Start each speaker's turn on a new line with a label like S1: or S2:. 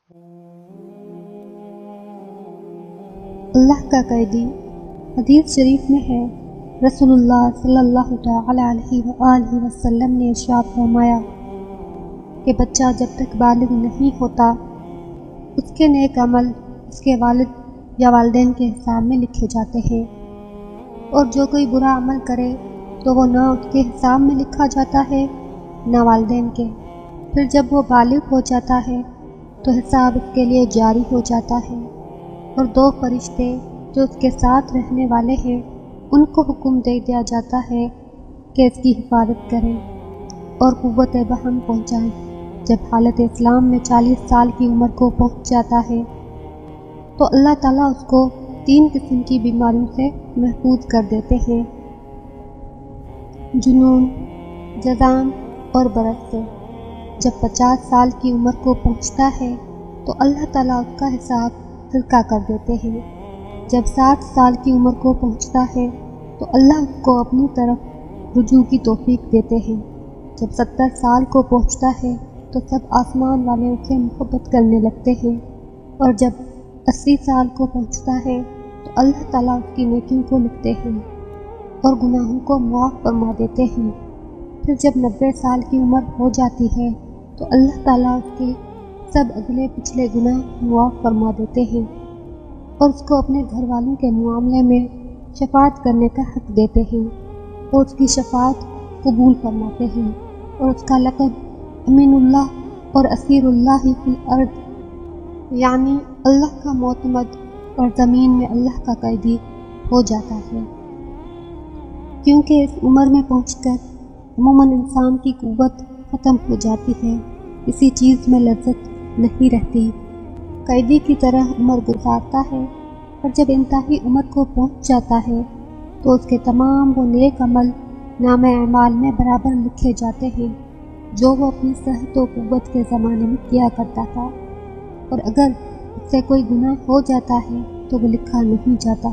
S1: اللہ کا قیدی۔ حدیث شریف میں ہے، رسول اللہ صلی اللہ علیہ وآلہ وسلم نے ارشاد فرمایا کہ بچہ جب تک بالغ نہیں ہوتا اس کے نیک عمل اس کے والد یا والدین کے حساب میں لکھے جاتے ہیں، اور جو کوئی برا عمل کرے تو وہ نہ اس کے حساب میں لکھا جاتا ہے نہ والدین کے۔ پھر جب وہ بالغ ہو جاتا ہے تو حساب اس کے لیے جاری ہو جاتا ہے، اور دو فرشتے جو اس کے ساتھ رہنے والے ہیں ان کو حکم دے دیا جاتا ہے کہ اس کی حفاظت کریں اور قوت بہم پہنچائیں۔ جب حالت اسلام میں 40 سال کی عمر کو پہنچ جاتا ہے تو اللہ تعالیٰ اس کو 3 قسم کی بیماریوں سے محفوظ کر دیتے ہیں: جنون، جذام اور برس سے۔ جب 50 سال کی عمر کو پہنچتا ہے تو اللہ تعالیٰ اس کا حساب ہلکا کر دیتے ہیں۔ جب 60 سال کی عمر کو پہنچتا ہے تو اللہ اس کو اپنی طرف رجوع کی توفیق دیتے ہیں۔ جب 70 سال کو پہنچتا ہے تو سب آسمان والے اسے محبت کرنے لگتے ہیں، اور جب 80 سال کو پہنچتا ہے تو اللہ تعالیٰ اس کی نیکیوں کو لکھتے ہیں اور گناہوں کو معاف فرما دیتے ہیں۔ پھر جب 90 سال کی عمر ہو جاتی ہے تو اللہ تعالیٰ اس کے سب اگلے پچھلے گناہ معاف فرما دیتے ہیں اور اس کو اپنے گھر والوں کے معاملے میں شفاعت کرنے کا حق دیتے ہیں، اور اس کی شفاعت قبول فرماتے ہیں، اور اس کا لقب امین اللہ اور اسیر اللہ فی الارض، یعنی اللہ کا معتمد اور زمین میں اللہ کا قیدی ہو جاتا ہے۔ کیونکہ اس عمر میں پہنچ کر عموماً انسان کی قوت ختم ہو جاتی ہے، کسی چیز میں لذت نہیں رہتی، قیدی کی طرح عمر گزارتا ہے، اور جب انتہائی عمر کو پہنچ جاتا ہے تو اس کے تمام وہ نیک عمل نامہ اعمال میں برابر لکھے جاتے ہیں جو وہ اپنی صحت و قوت کے زمانے میں کیا کرتا تھا، اور اگر اس سے کوئی گناہ ہو جاتا ہے تو وہ لکھا نہیں جاتا۔